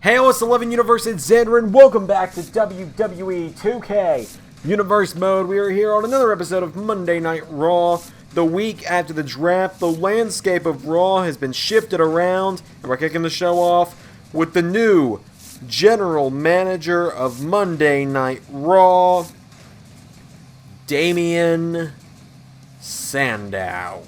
Hey, LS11 Universe, it's Xander, and welcome back to WWE 2K Universe Mode. We are here on another episode of Monday Night Raw. The week after the draft, the landscape of Raw has been shifted around, and we're kicking the show off with the new General Manager of Monday Night Raw, Damien Sandow.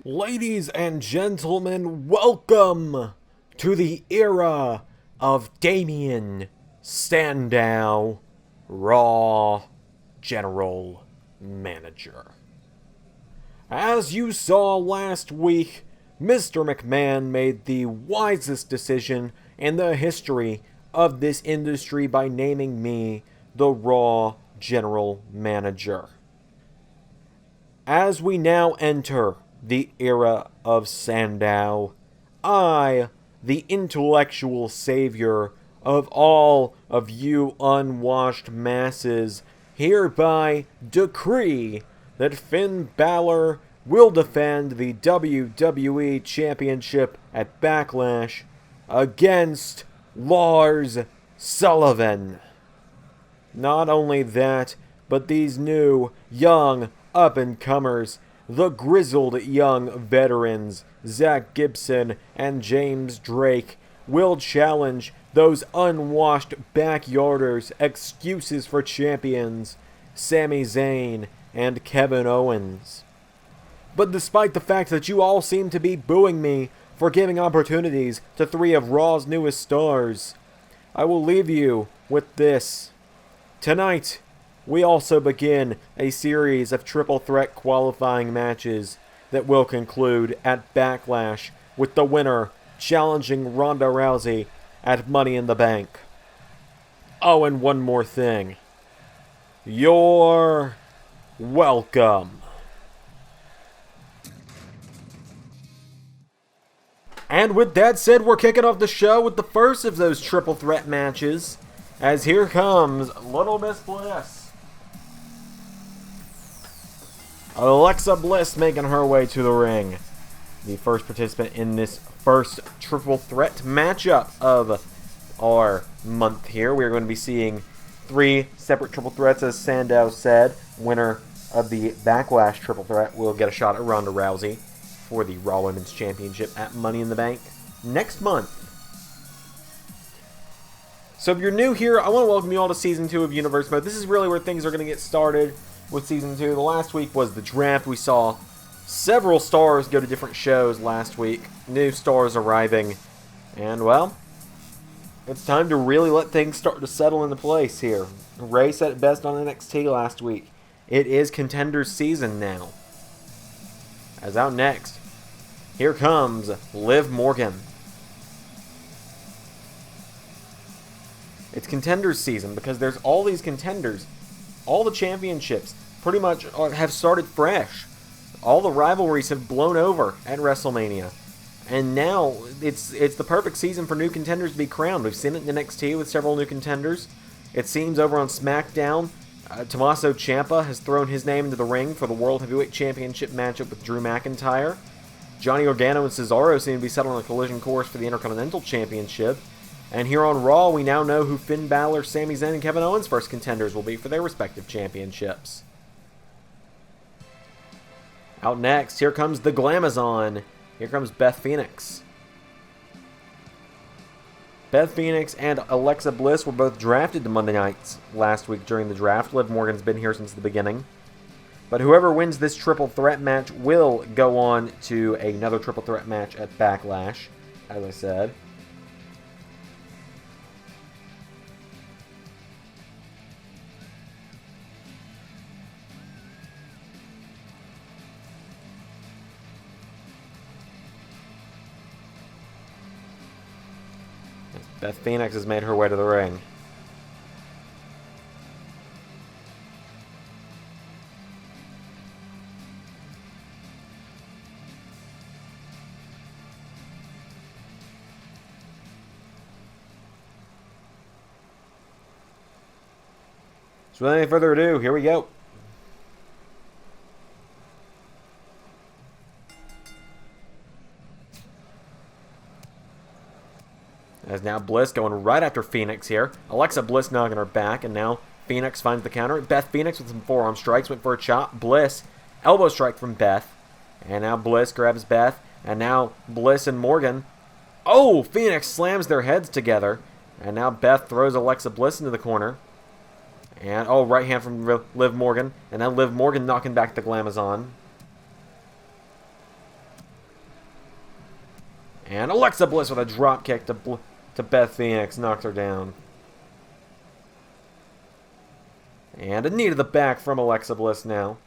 Ladies and gentlemen, welcome to the era of Damien Sandow, Raw General Manager. As you saw last week, Mr. McMahon made the wisest decision in the history of this industry by naming me the Raw General Manager. As we now enter the era of Sandow, I, the intellectual savior of all of you unwashed masses, hereby decree that Finn Bálor will defend the WWE Championship at Backlash against Lars Sullivan. Not only that, but these new, young, up-and-comers, the grizzled young veterans, Zach Gibson and James Drake, will challenge those unwashed backyarders, excuses for champions, Sami Zayn and Kevin Owens. But despite the fact that you all seem to be booing me for giving opportunities to three of Raw's newest stars, I will leave you with this. Tonight, we also begin a series of triple threat qualifying matches that will conclude at Backlash with the winner challenging Ronda Rousey at Money in the Bank. Oh, and one more thing. You're welcome. And with that said, we're kicking off the show with the first of those triple threat matches, as here comes Little Miss Bliss. Alexa Bliss making her way to the ring. The first participant in this first triple threat matchup of our month here. We are going to be seeing three separate triple threats, as Sandow said. Winner of the Backlash triple threat will get a shot at Ronda Rousey for the Raw Women's Championship at Money in the Bank next month. So if you're new here, I want to welcome you all to Season 2 of Universe Mode. This is really where things are going to get started with Season 2. The last week was the draft. We saw several stars go to different shows last week. New stars arriving. And, well, it's time to really let things start to settle into place here. Ray said it best on NXT last week. It is Contender's season now. As out next, here comes Liv Morgan. It's Contender's season because there's all these contenders. All the championships pretty much have started fresh. All the rivalries have blown over at WrestleMania. And now it's the perfect season for new contenders to be crowned. We've seen it in NXT with several new contenders. It seems over on SmackDown, Tommaso Ciampa has thrown his name into the ring for the World Heavyweight Championship matchup with Drew McIntyre. Johnny Gargano and Cesaro seem to be set on a collision course for the Intercontinental Championship. And here on Raw, we now know who Finn Bálor, Sami Zayn, and Kevin Owens' first contenders will be for their respective championships. Out next, here comes the Glamazon. Here comes Beth Phoenix. Beth Phoenix and Alexa Bliss were both drafted to Monday nights last week during the draft. Liv Morgan's been here since the beginning. But whoever wins this triple threat match will go on to another triple threat match at Backlash, as I said. Beth Phoenix has made her way to the ring. So without any further ado, here we go. As now Bliss going right after Phoenix here. Alexa Bliss knocking her back, and now Phoenix finds the counter. Beth Phoenix with some forearm strikes, went for a chop. Bliss, elbow strike from Beth. And now Bliss grabs Beth, and now Bliss and Morgan. Oh, Phoenix slams their heads together. And now Beth throws Alexa Bliss into the corner. And, oh, right hand from Liv Morgan. And now Liv Morgan knocking back the Glamazon. And Alexa Bliss with a drop kick to Beth Phoenix. Knocks her down. And a knee to the back from Alexa Bliss now.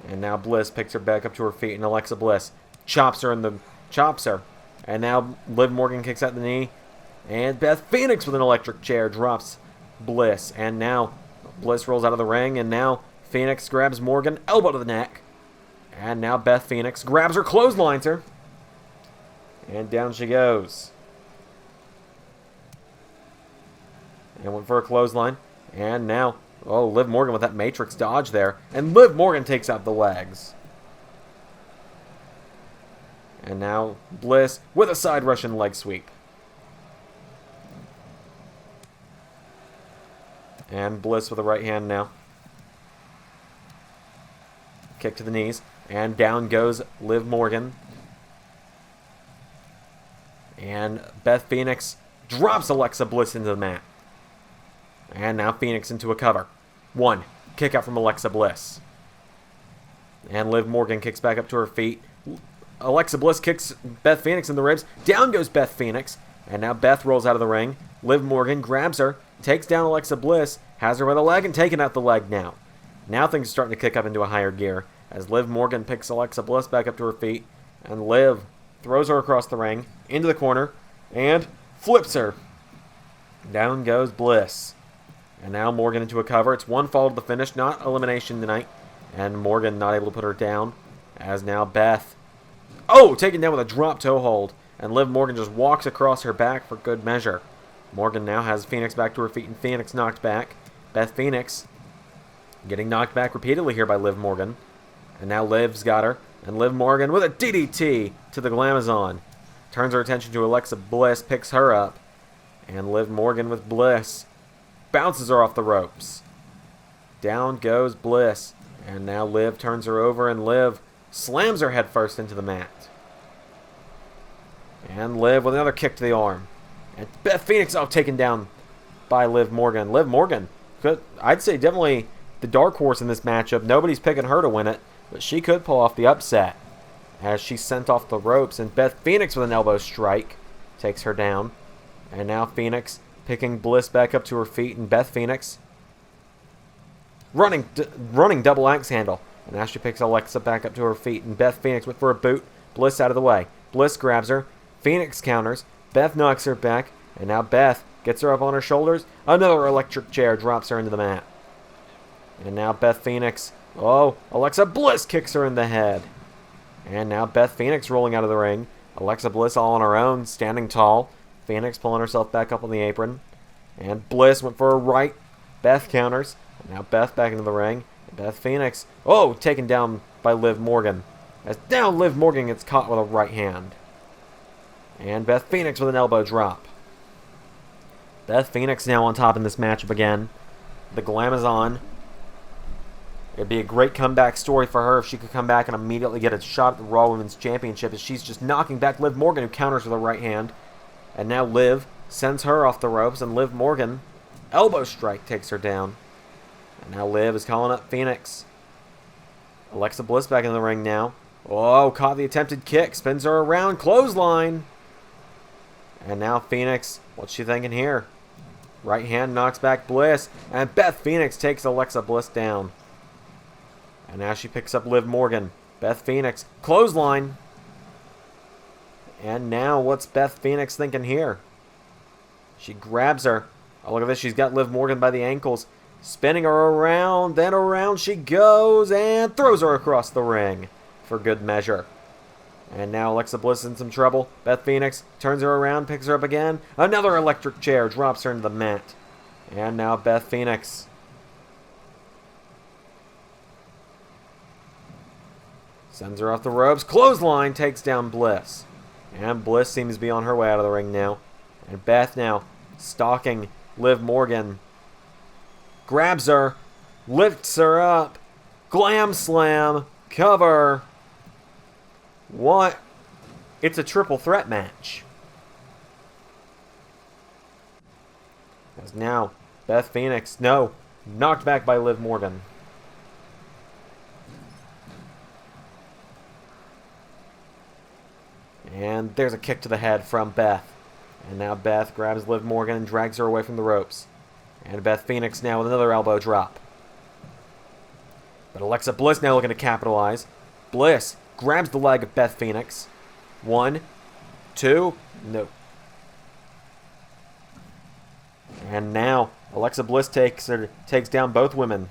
And now Bliss picks her back up to her feet, and Alexa Bliss chops her. And now Liv Morgan kicks out the knee. And Beth Phoenix with an electric chair drops Bliss. And now Bliss rolls out of the ring, and now Phoenix grabs Morgan, elbow to the neck. And now Beth Phoenix grabs her, clotheslines her. And down she goes. And went for a clothesline. And now, oh, Liv Morgan with that Matrix dodge there. And Liv Morgan takes out the legs. And now Bliss with a side Russian leg sweep. And Bliss with a right hand now. Kick to the knees. And down goes Liv Morgan. And Beth Phoenix drops Alexa Bliss into the mat. And now Phoenix into a cover. One. Kick out from Alexa Bliss. And Liv Morgan kicks back up to her feet. Alexa Bliss kicks Beth Phoenix in the ribs. Down goes Beth Phoenix. And now Beth rolls out of the ring. Liv Morgan grabs her. Takes down Alexa Bliss. Has her by the leg and taking out the leg now. Now things are starting to kick up into a higher gear. As Liv Morgan picks Alexa Bliss back up to her feet. And Liv throws her across the ring. Into the corner. And flips her. Down goes Bliss. And now Morgan into a cover. It's one fall to the finish, not elimination tonight. And Morgan not able to put her down. As now Beth. Oh, taken down with a drop toe hold. And Liv Morgan just walks across her back for good measure. Morgan now has Phoenix back to her feet, and Phoenix knocked back. Beth Phoenix getting knocked back repeatedly here by Liv Morgan. And now Liv's got her. And Liv Morgan with a DDT to the Glamazon. Turns her attention to Alexa Bliss, picks her up. And Liv Morgan with Bliss. Bounces her off the ropes. Down goes Bliss. And now Liv turns her over, and Liv slams her head first into the mat. And Liv with another kick to the arm. And Beth Phoenix, oh, taken down by Liv Morgan. Liv Morgan, I'd say definitely the dark horse in this matchup. Nobody's picking her to win it, but she could pull off the upset as she's sent off the ropes. And Beth Phoenix with an elbow strike takes her down. And now Phoenix picking Bliss back up to her feet, and Beth Phoenix running double axe handle. And now she picks Alexa back up to her feet, and Beth Phoenix went for a boot. Bliss out of the way. Bliss grabs her. Phoenix counters. Beth knocks her back, and now Beth gets her up on her shoulders. Another electric chair drops her into the mat. And now Beth Phoenix, oh, Alexa Bliss kicks her in the head. And now Beth Phoenix rolling out of the ring. Alexa Bliss all on her own, standing tall. Phoenix pulling herself back up on the apron. And Bliss went for a right. Beth counters. And now Beth back into the ring. And Beth Phoenix, oh, taken down by Liv Morgan. As now Liv Morgan gets caught with a right hand. And Beth Phoenix with an elbow drop. Beth Phoenix now on top in this matchup again. The Glamazon. It'd be a great comeback story for her if she could come back and immediately get a shot at the Raw Women's Championship, as she's just knocking back Liv Morgan, who counters with a right hand. And now Liv sends her off the ropes, and Liv Morgan, elbow strike, takes her down. And now Liv is calling up Phoenix. Alexa Bliss back in the ring now. Oh, caught the attempted kick, spins her around, clothesline. And now Phoenix, what's she thinking here? Right hand knocks back Bliss, and Beth Phoenix takes Alexa Bliss down. And now she picks up Liv Morgan. Beth Phoenix, clothesline. And now what's Beth Phoenix thinking here? She grabs her. Oh, look at this. She's got Liv Morgan by the ankles. Spinning her around. Then around she goes and throws her across the ring for good measure. And now Alexa Bliss in some trouble. Beth Phoenix turns her around, picks her up again. Another electric chair drops her into the mat. And now Beth Phoenix sends her off the ropes. Clothesline takes down Bliss. And Bliss seems to be on her way out of the ring now. And Beth now stalking Liv Morgan. Grabs her. Lifts her up. Glam slam. Cover. What? It's a triple threat match. As now, Beth Phoenix, no, knocked back by Liv Morgan. And there's a kick to the head from Beth. And now Beth grabs Liv Morgan and drags her away from the ropes. And Beth Phoenix now with another elbow drop. But Alexa Bliss now looking to capitalize. Bliss grabs the leg of Beth Phoenix. 1, 2, no. And now Alexa Bliss takes down both women.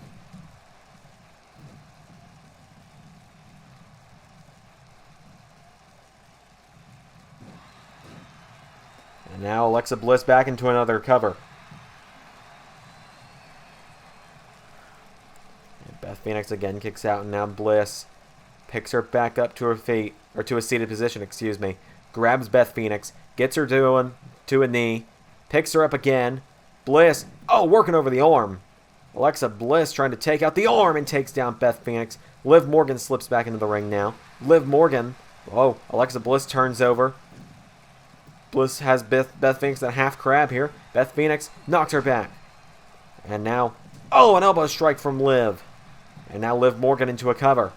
And now Alexa Bliss back into another cover. And Beth Phoenix again kicks out, and now Bliss picks her back up to her feet, or to a seated position, excuse me. Grabs Beth Phoenix, gets her to a knee, picks her up again. Bliss, working over the arm. Alexa Bliss trying to take out the arm and takes down Beth Phoenix. Liv Morgan slips back into the ring now. Liv Morgan, Alexa Bliss turns over. Bliss has Beth Phoenix in a half crab here. Beth Phoenix knocks her back. And now, an elbow strike from Liv. And now Liv Morgan into a cover.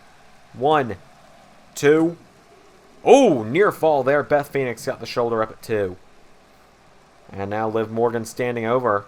1, 2. Near fall there. Beth Phoenix got the shoulder up at 2. And now Liv Morgan standing over.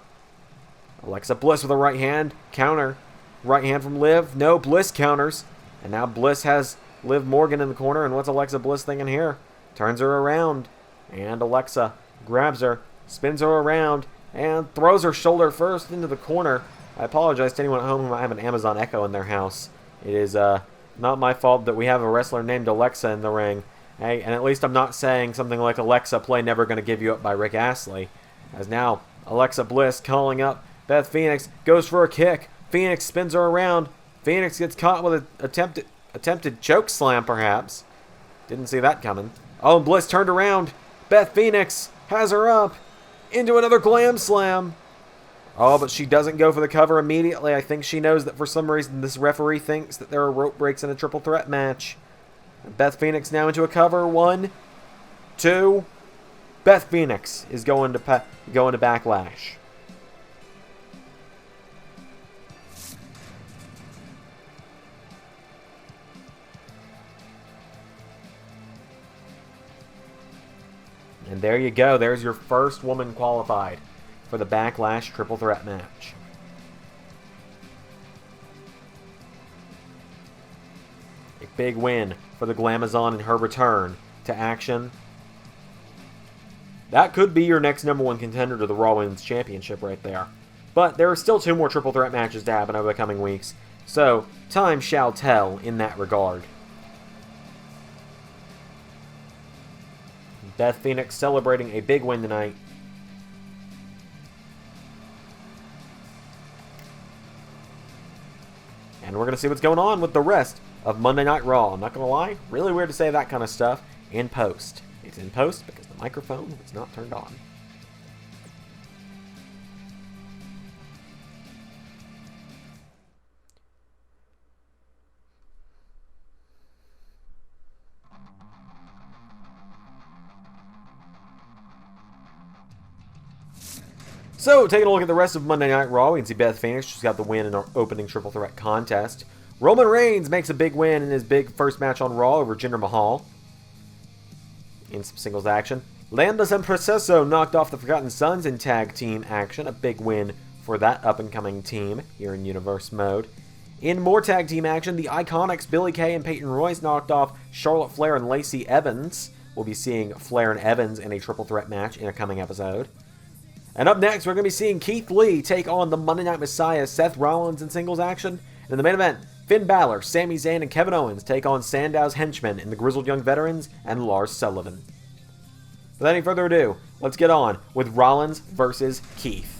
Alexa Bliss with a right hand. Counter. Right hand from Liv. No, Bliss counters. And now Bliss has Liv Morgan in the corner. And what's Alexa Bliss thinking here? Turns her around. And Alexa grabs her, spins her around, and throws her shoulder first into the corner. I apologize to anyone at home who might have an Amazon Echo in their house. It is not my fault that we have a wrestler named Alexa in the ring. Hey, and at least I'm not saying something like Alexa play Never Gonna Give You Up by Rick Astley. As now, Alexa Bliss calling up Beth Phoenix, goes for a kick. Phoenix spins her around. Phoenix gets caught with an attempted choke slam, perhaps. Didn't see that coming. Bliss turned around. Beth Phoenix has her up into another glam slam. But she doesn't go for the cover immediately. I think she knows that for some reason this referee thinks that there are rope breaks in a triple threat match. Beth Phoenix now into a cover. 1, 2. Beth Phoenix is going to Backlash. And there you go. There's your first woman qualified for the Backlash triple threat match. A big win for the Glamazon in her return to action. That could be your next number one contender to the Raw Women's Championship right there. But there are still 2 more triple threat matches to happen over the coming weeks. So, time shall tell in that regard. Beth Phoenix celebrating a big win tonight. And we're going to see what's going on with the rest of Monday Night Raw. I'm not going to lie, really weird to say that kind of stuff in post. It's in post because the microphone was not turned on. So, taking a look at the rest of Monday Night Raw, we can see Beth Phoenix just got the win in our opening triple threat contest. Roman Reigns makes a big win in his big first match on Raw over Jinder Mahal. In some singles action. Landis and Processo knocked off the Forgotten Sons in tag team action. A big win for that up-and-coming team here in Universe mode. In more tag team action, the Iconics Billie Kay and Peyton Royce knocked off Charlotte Flair and Lacey Evans. We'll be seeing Flair and Evans in a triple threat match in a coming episode. And up next, we're going to be seeing Keith Lee take on the Monday Night Messiah, Seth Rollins, in singles action. And in the main event, Finn Bálor, Sami Zayn, and Kevin Owens take on Sandow's henchmen in the Grizzled Young Veterans and Lars Sullivan. Without any further ado, let's get on with Rollins versus Keith.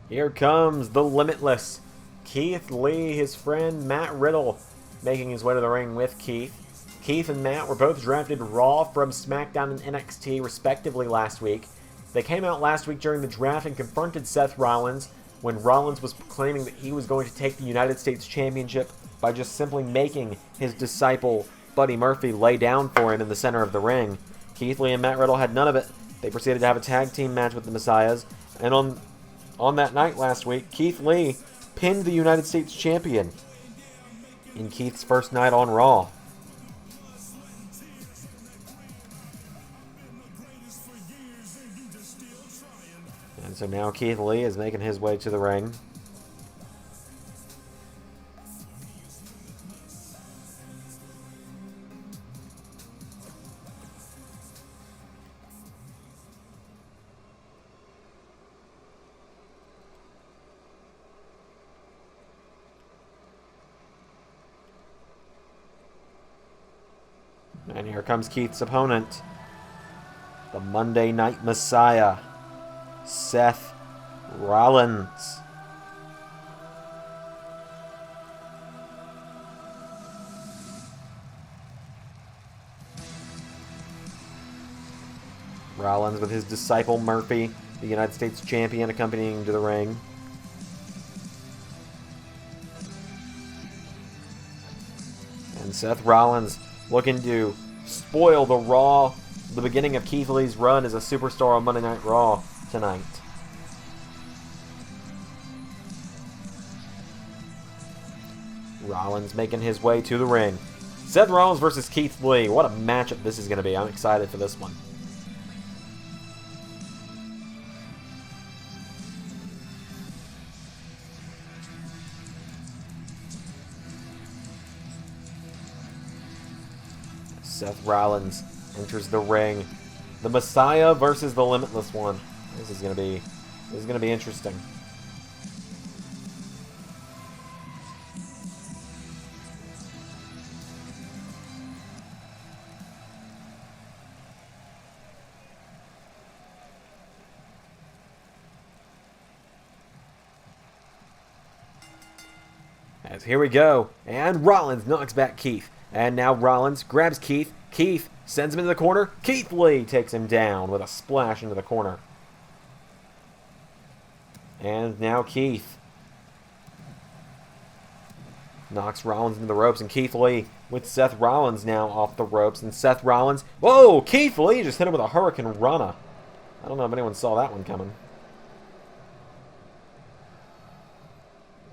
Here comes the Limitless. Keith Lee, his friend Matt Riddle, making his way to the ring with Keith. Keith and Matt were both drafted Raw from SmackDown and NXT respectively last week. They came out last week during the draft and confronted Seth Rollins when Rollins was claiming that he was going to take the United States Championship by just simply making his disciple Buddy Murphy lay down for him in the center of the ring. Keith Lee and Matt Riddle had none of it. They proceeded to have a tag team match with the Messiahs, and on that night last week, Keith Lee pinned the United States Champion in Keith's first night on Raw. And so now Keith Lee is making his way to the ring. And here comes Keith's opponent, the Monday Night Messiah, Seth Rollins. Rollins with his disciple Murphy, the United States Champion, accompanying to the ring. And Seth Rollins looking to spoil the beginning of Keith Lee's run as a superstar on Monday Night Raw tonight. Rollins making his way to the ring. Seth Rollins versus Keith Lee. What a matchup this is going to be. I'm excited for this one. Seth Rollins enters the ring. The Messiah versus the Limitless One. This is gonna be interesting. As here we go, and Rollins knocks back Keith. And now Rollins grabs Keith. Keith sends him into the corner. Keith Lee takes him down with a splash into the corner. And now Keith knocks Rollins into the ropes. And Keith Lee with Seth Rollins now off the ropes. And Seth Rollins... Whoa! Keith Lee just hit him with a Hurricane Rana. I don't know if anyone saw that one coming.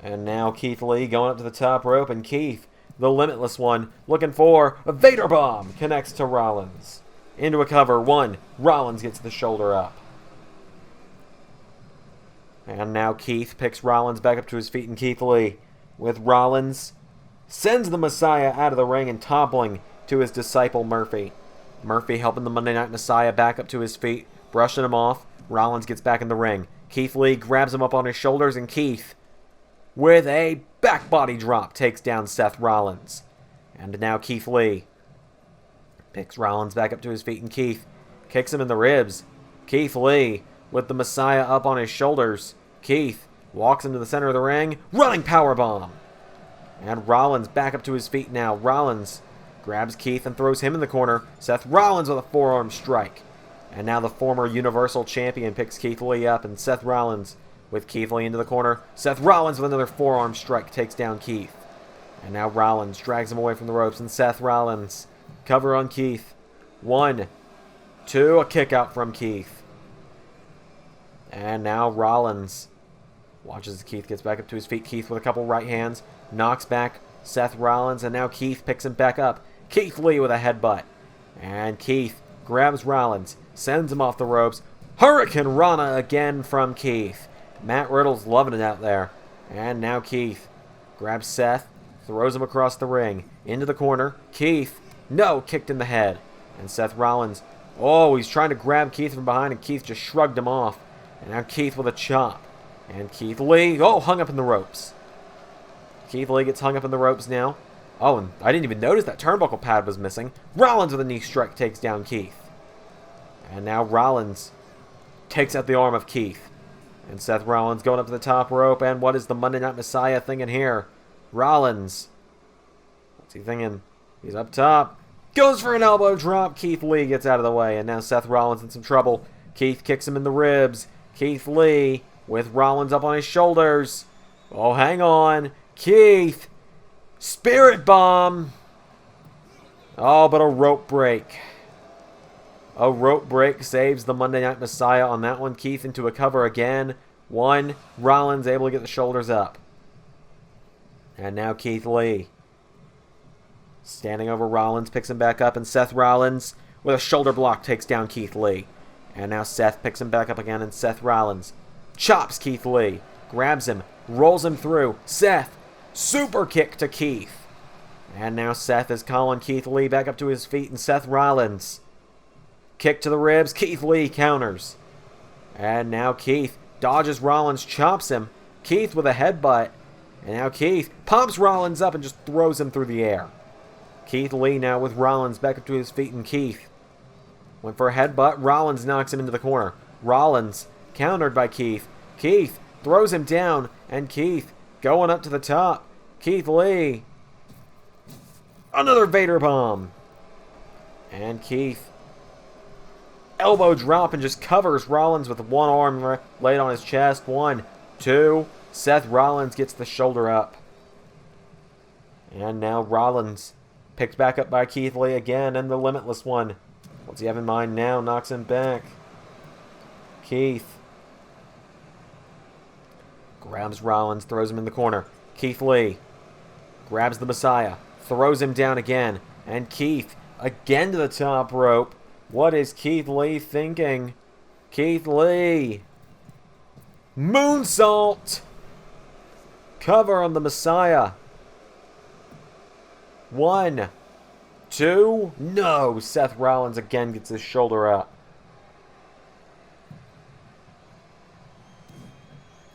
And now Keith Lee going up to the top rope. And Keith, the Limitless One, looking for a Vader Bomb, connects to Rollins. Into a cover. One. Rollins gets the shoulder up. And now Keith picks Rollins back up to his feet, and Keith Lee, with Rollins, sends the Messiah out of the ring and toppling to his disciple Murphy. Murphy helping the Monday Night Messiah back up to his feet, brushing him off. Rollins gets back in the ring. Keith Lee grabs him up on his shoulders, and Keith, with a back body drop, takes down Seth Rollins. And now Keith Lee picks Rollins back up to his feet, and Keith kicks him in the ribs. Keith Lee with the Messiah up on his shoulders. Keith walks into the center of the ring, running powerbomb. And Rollins back up to his feet now. Rollins grabs Keith and throws him in the corner. Seth Rollins with a forearm strike. And now the former Universal Champion picks Keith Lee up, and Seth Rollins with Keith Lee into the corner. Seth Rollins with another forearm strike takes down Keith. And now Rollins drags him away from the ropes, and Seth Rollins cover on Keith. 1, 2, a kick out from Keith. And now Rollins watches as Keith gets back up to his feet. Keith with a couple right hands, knocks back Seth Rollins, and now Keith picks him back up. Keith Lee with a headbutt. And Keith grabs Rollins, sends him off the ropes. Hurricane Rana again from Keith. Matt Riddle's loving it out there. And now Keith grabs Seth, throws him across the ring. Into the corner. Keith. No, kicked in the head. And Seth Rollins. Oh, he's trying to grab Keith from behind, and Keith just shrugged him off. And now Keith with a chop. And Keith Lee. Oh, hung up in the ropes. Keith Lee gets hung up in the ropes now. Oh, and I didn't even notice that turnbuckle pad was missing. Rollins with a knee strike takes down Keith. And now Rollins takes out the arm of Keith. And Seth Rollins going up to the top rope. And what is the Monday Night Messiah thinking here? Rollins. What's he thinking? He's up top. Goes for an elbow drop. Keith Lee gets out of the way. And now Seth Rollins in some trouble. Keith kicks him in the ribs. Keith Lee with Rollins up on his shoulders. Oh, hang on. Keith. Spirit bomb. Oh, but a rope break. A rope break saves the Monday Night Messiah on that one. Keith into a cover again. One. Rollins able to get the shoulders up. And now Keith Lee. Standing over Rollins, picks him back up, and Seth Rollins with a shoulder block takes down Keith Lee. And now Seth picks him back up again, and Seth Rollins chops Keith Lee. Grabs him, rolls him through. Seth, super kick to Keith. And now Seth is calling Keith Lee back up to his feet, and Seth Rollins. Kick to the ribs, Keith Lee counters. And now Keith dodges Rollins, chops him. Keith with a headbutt. And now Keith pumps Rollins up and just throws him through the air. Keith Lee now with Rollins back up to his feet, and Keith went for a headbutt. Rollins knocks him into the corner. Rollins countered by Keith. Keith throws him down, and Keith going up to the top. Keith Lee. Another Vader bomb. And Keith elbow drop and just covers Rollins with one arm laid on his chest. 1, 2. Seth Rollins gets the shoulder up. And now Rollins picked back up by Keith Lee again, and the Limitless One. What's he have in mind now? Knocks him back. Keith grabs Rollins, throws him in the corner. Keith Lee grabs the Messiah, throws him down again. And Keith again to the top rope. What is Keith Lee thinking? Keith Lee. Moonsault. Cover on the Messiah. 1, 2. No. Seth Rollins again gets his shoulder up.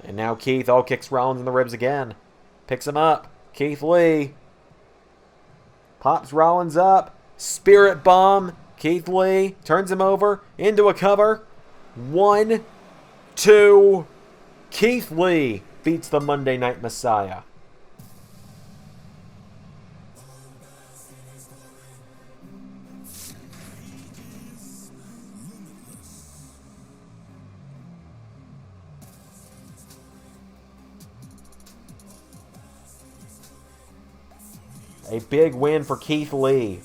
And now Keith kicks Rollins in the ribs again. Picks him up. Keith Lee pops Rollins up. Spirit bomb. Keith Lee turns him over into a cover. 1, 2. Keith Lee beats the Monday Night Messiah. A big win for Keith Lee.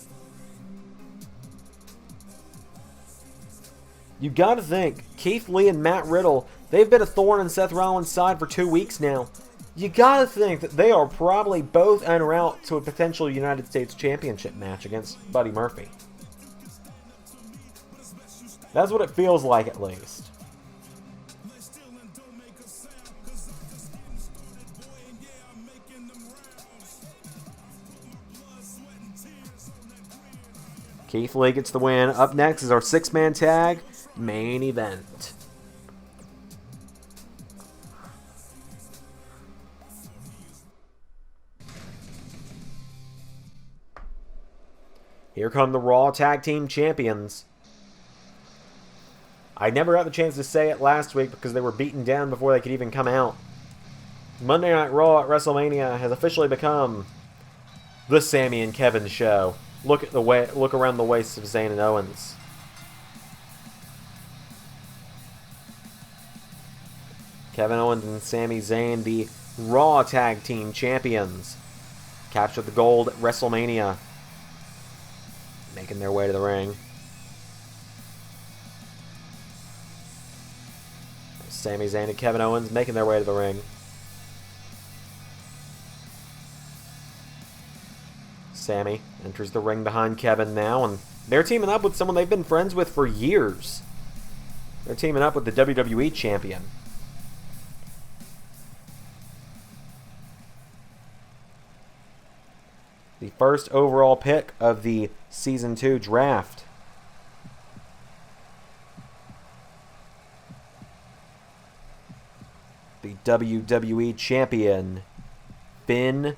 You gotta think, Keith Lee and Matt Riddle, they've been a thorn in Seth Rollins' side for 2 weeks now. You gotta think that they are probably both en route to a potential United States Championship match against Buddy Murphy. That's what it feels like, at least. Keith Lee gets the win. Up next is our 6-man tag main event. Here come the Raw Tag Team Champions. I never got the chance to say it last week because they were beaten down before they could even come out. Monday Night Raw at WrestleMania has officially become the Sami and Kevin show. Look around the waists of Zayn and Owens. Kevin Owens and Sami Zayn, the Raw Tag Team Champions, captured the gold at WrestleMania, making their way to the ring. Sami Zayn and Kevin Owens making their way to the ring. Sami enters the ring behind Kevin now, and they're teaming up with someone they've been friends with for years. They're teaming up with the WWE Champion. the first overall pick of the Season 2 draft. The WWE Champion, Finn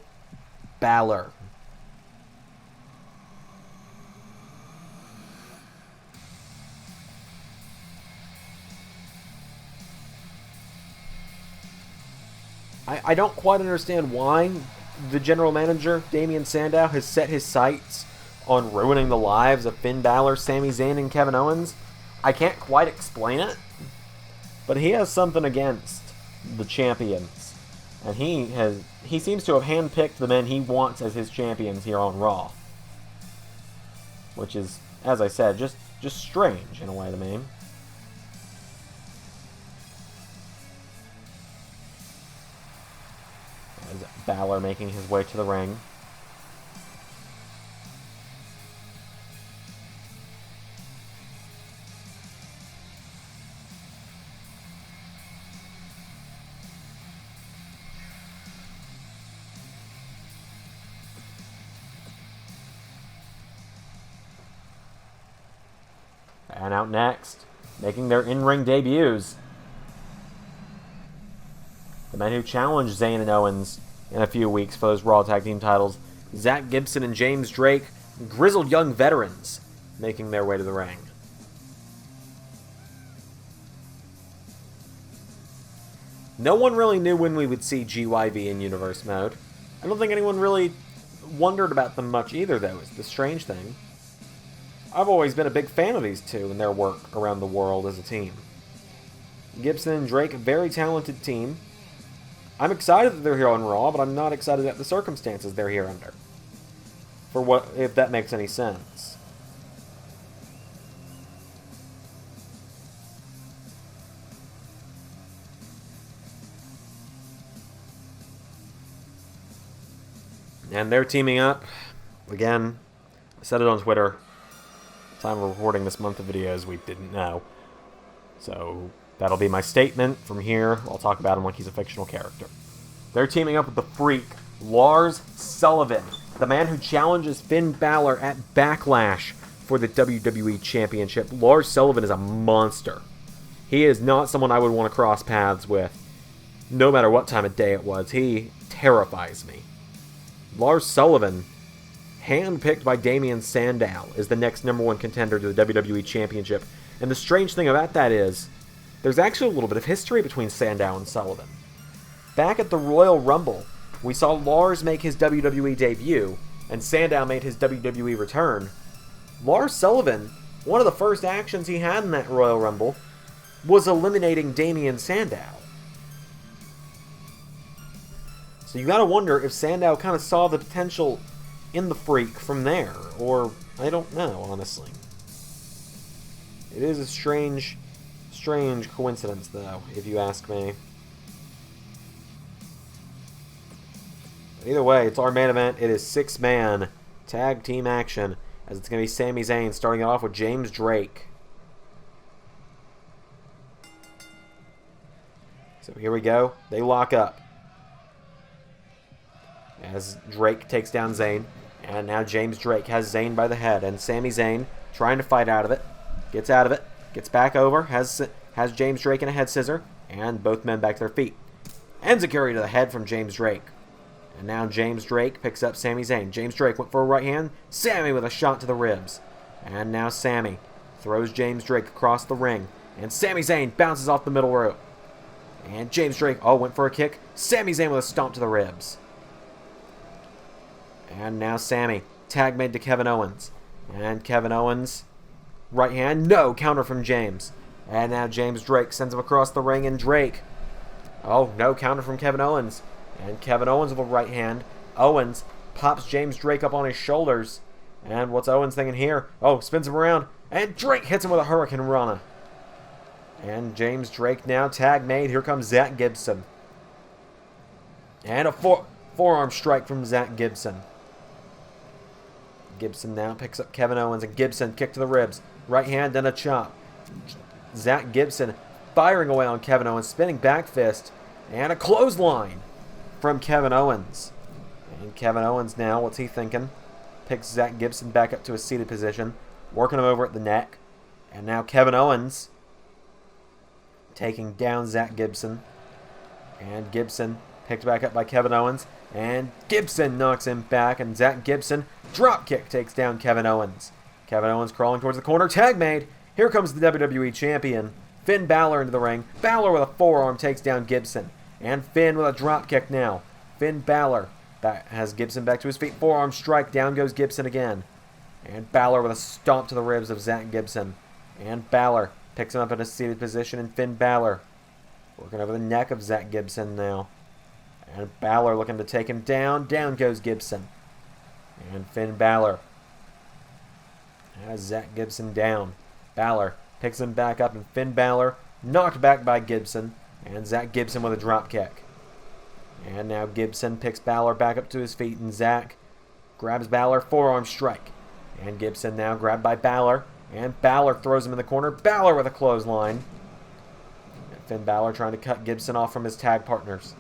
Bálor. I don't quite understand why the general manager, Damien Sandow, has set his sights on ruining the lives of Finn Bálor, Sami Zayn, and Kevin Owens. I can't quite explain it, but he has something against the champions. And he seems to have handpicked the men he wants as his champions here on Raw. Which is, as I said, just strange in a way to me. As Bálor making his way to the ring. And out next, making their in-ring debuts, the men who challenged Zayn and Owens in a few weeks for those Raw Tag Team titles, Zach Gibson and James Drake, grizzled young veterans, making their way to the ring. No one really knew when we would see GYV in Universe mode. I don't think anyone really wondered about them much either, though, is the strange thing. I've always been a big fan of these two and their work around the world as a team. Gibson and Drake, a very talented team. I'm excited that they're here on Raw, but I'm not excited at the circumstances they're here under. For what, if that makes any sense. And they're teaming up. Again, I said it on Twitter. Time of recording this month of videos, we didn't know. So that'll be my statement from here. I'll talk about him like he's a fictional character. They're teaming up with the Freak, Lars Sullivan, the man who challenges Finn Bálor at Backlash for the WWE Championship. Lars Sullivan is a monster. He is not someone I would want to cross paths with, no matter what time of day it was. He terrifies me. Lars Sullivan, handpicked by Damien Sandow, is the next #1 contender to the WWE Championship. And the strange thing about that is, there's actually a little bit of history between Sandow and Sullivan. Back at the Royal Rumble, we saw Lars make his WWE debut, and Sandow made his WWE return. Lars Sullivan, one of the first actions he had in that Royal Rumble, was eliminating Damien Sandow. So you gotta wonder if Sandow kind of saw the potential in the Freak from there, or I don't know, honestly. It is a strange coincidence, though, if you ask me. But either way, it's our main event. It is 6-man tag team action, as it's going to be Sami Zayn starting it off with James Drake. So here we go. They lock up as Drake takes down Zayn. And now James Drake has Zayn by the head. And Sami Zayn trying to fight out of it. Gets out of it. Gets back over. Has James Drake in a head scissor. And both men back to their feet. Enziguri to the head from James Drake. And now James Drake picks up Sami Zayn. James Drake went for a right hand. Sami with a shot to the ribs. And now Sami throws James Drake across the ring. And Sami Zayn bounces off the middle rope. And James Drake, went for a kick. Sami Zayn with a stomp to the ribs. And now Sami, tag made to Kevin Owens. And Kevin Owens, right hand, no, counter from James. And now James Drake sends him across the ring, and Drake, no, counter from Kevin Owens. And Kevin Owens with a right hand. Owens pops James Drake up on his shoulders. And what's Owens thinking here? Spins him around. And Drake hits him with a Hurricane Rana. And James Drake now tag made. Here comes Zach Gibson. And a forearm strike from Zach Gibson. Gibson now picks up Kevin Owens, and Gibson kick to the ribs. Right hand and a chop. Zach Gibson firing away on Kevin Owens, spinning back fist, and a clothesline from Kevin Owens. And Kevin Owens now, what's he thinking? Picks Zack Gibson back up to a seated position, working him over at the neck. And now Kevin Owens taking down Zack Gibson. And Gibson picked back up by Kevin Owens. And Gibson knocks him back. And Zack Gibson, dropkick, takes down Kevin Owens. Kevin Owens crawling towards the corner. Tag made. Here comes the WWE Champion. Finn Bálor into the ring. Bálor with a forearm takes down Gibson. And Finn with a dropkick now. Finn Bálor has Gibson back to his feet. Forearm strike. Down goes Gibson again. And Bálor with a stomp to the ribs of Zack Gibson. And Bálor picks him up in a seated position. And Finn Bálor working over the neck of Zack Gibson now. And Bálor looking to take him down. Down goes Gibson. And Finn Bálor has Zack Gibson down. Bálor picks him back up. And Finn Bálor knocked back by Gibson. And Zack Gibson with a drop kick. And now Gibson picks Bálor back up to his feet. And Zack grabs Bálor. Forearm strike. And Gibson now grabbed by Bálor. And Bálor throws him in the corner. Bálor with a clothesline. And Finn Bálor trying to cut Gibson off from his tag partners.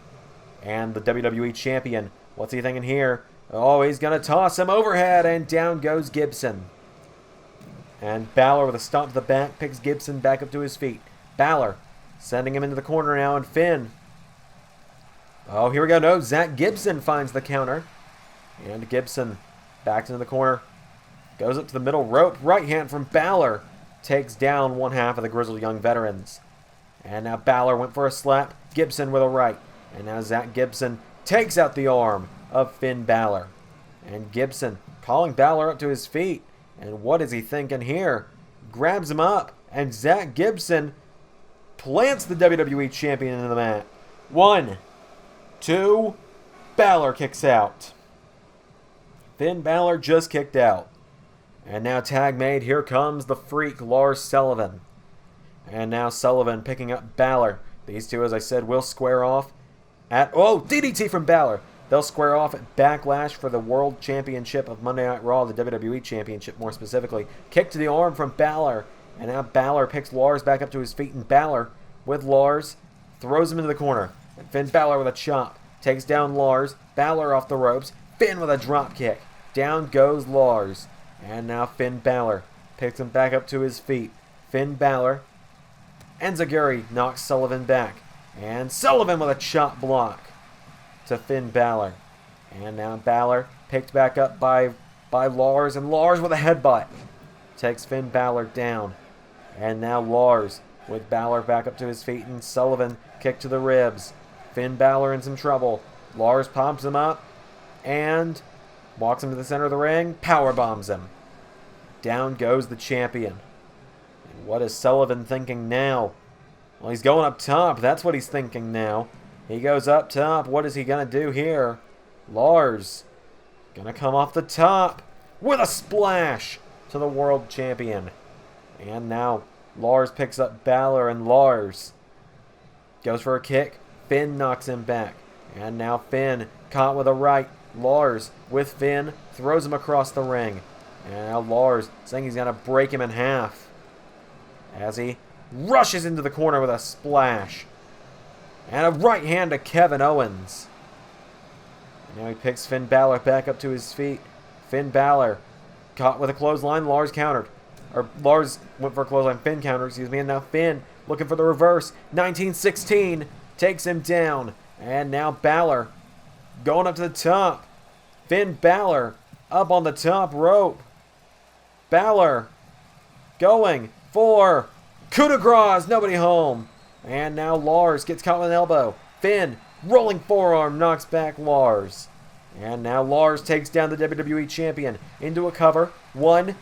And the WWE Champion. What's he thinking here? Oh, he's going to toss him overhead. And down goes Gibson. And Bálor with a stomp to the back picks Gibson back up to his feet. Bálor sending him into the corner now. And Finn. Oh, here we go. No, Zack Gibson finds the counter. And Gibson back into the corner. Goes up to the middle rope. Right hand from Bálor. Takes down one half of the Grizzled Young Veterans. And now Bálor went for a slap. Gibson with a right. And now Zack Gibson takes out the arm of Finn Bálor. And Gibson calling Bálor up to his feet. And what is he thinking here? Grabs him up. And Zack Gibson plants the WWE Champion into the mat. 1, 2. Bálor kicks out. Finn Bálor just kicked out. And now tag made. Here comes the Freak, Lars Sullivan. And now Sullivan picking up Bálor. These two, as I said, will square off at... Oh, DDT from Bálor. They'll square off at Backlash for the World Championship of Monday Night Raw, the WWE Championship more specifically. Kick to the arm from Bálor. And now Bálor picks Lars back up to his feet. And Bálor, with Lars, throws him into the corner. And Finn Bálor with a chop. Takes down Lars. Bálor off the ropes. Finn with a drop kick. Down goes Lars. And now Finn Bálor picks him back up to his feet. Finn Bálor. Enziguri knocks Sullivan back. And Sullivan with a chop block to Finn Bálor. And now Bálor picked back up by Lars. And Lars with a headbutt takes Finn Bálor down. And now Lars with Bálor back up to his feet. And Sullivan kick to the ribs. Finn Bálor in some trouble. Lars pops him up. And walks him to the center of the ring. Power bombs him. Down goes the champion. And what is Sullivan thinking now? Well, he's going up top. That's what he's thinking now. He goes up top. What is he going to do here? Lars going to come off the top with a splash to the world champion. And now Lars picks up Bálor, and Lars goes for a kick. Finn knocks him back. And now Finn caught with a right. Lars with Finn throws him across the ring. And now Lars saying he's going to break him in half as he rushes into the corner with a splash. And a right hand to Kevin Owens. And now he picks Finn Bálor back up to his feet. Finn Bálor caught with a clothesline. Lars countered. Or Lars went for a clothesline. Finn countered, excuse me. And now Finn looking for the reverse. 1916 takes him down. And now Bálor going up to the top. Finn Bálor up on the top rope. Bálor going for coup de grace. Nobody home. And now Lars gets caught with an elbow. Finn, rolling forearm, knocks back Lars. And now Lars takes down the WWE Champion into a cover. 1.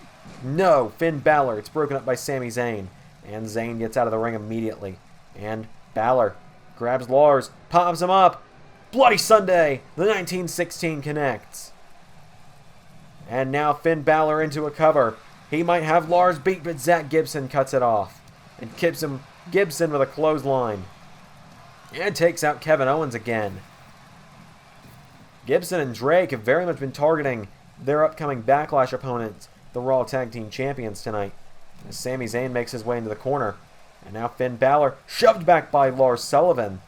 No. Finn Bálor. It's broken up by Sami Zayn. And Zayn gets out of the ring immediately. And Bálor grabs Lars, pops him up. Bloody Sunday. The 1916 connects. And now Finn Bálor into a cover. He might have Lars beat, but Zack Gibson cuts it off. And Gibson with a clothesline. And takes out Kevin Owens again. Gibson and Drake have very much been targeting their upcoming Backlash opponents, the Raw Tag Team Champions, tonight. As Sami Zayn makes his way into the corner. And now Finn Bálor shoved back by Lars Sullivan.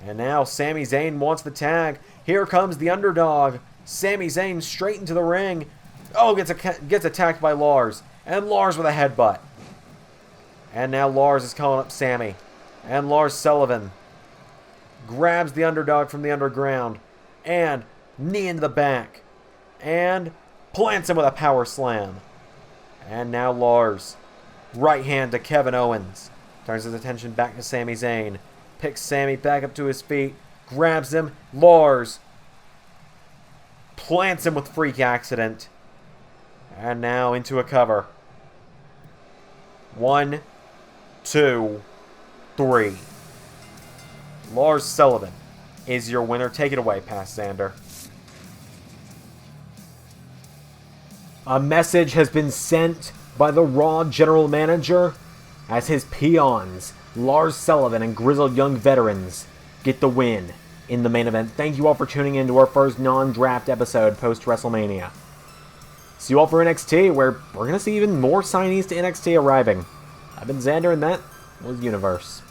And now Sami Zayn wants the tag. Here comes the underdog. Sami Zayn straight into the ring. Oh, gets attacked by Lars. And Lars with a headbutt. And now Lars is calling up Sami. And Lars Sullivan grabs the underdog from the underground. And knee into the back. And plants him with a power slam. And now Lars. Right hand to Kevin Owens. Turns his attention back to Sami Zayn. Picks Sami back up to his feet. Grabs him. Lars plants him with freak accident. And now into a cover. 1, 2, 3. Lars Sullivan is your winner. Take it away, Past Xander. A message has been sent by the Raw General Manager as his peons, Lars Sullivan and Grizzled Young Veterans, get the win in the main event. Thank you all for tuning in to our first non-draft episode post-WrestleMania. See you all for NXT, where we're going to see even more signees to NXT arriving. I've been Xander, and that was Universe.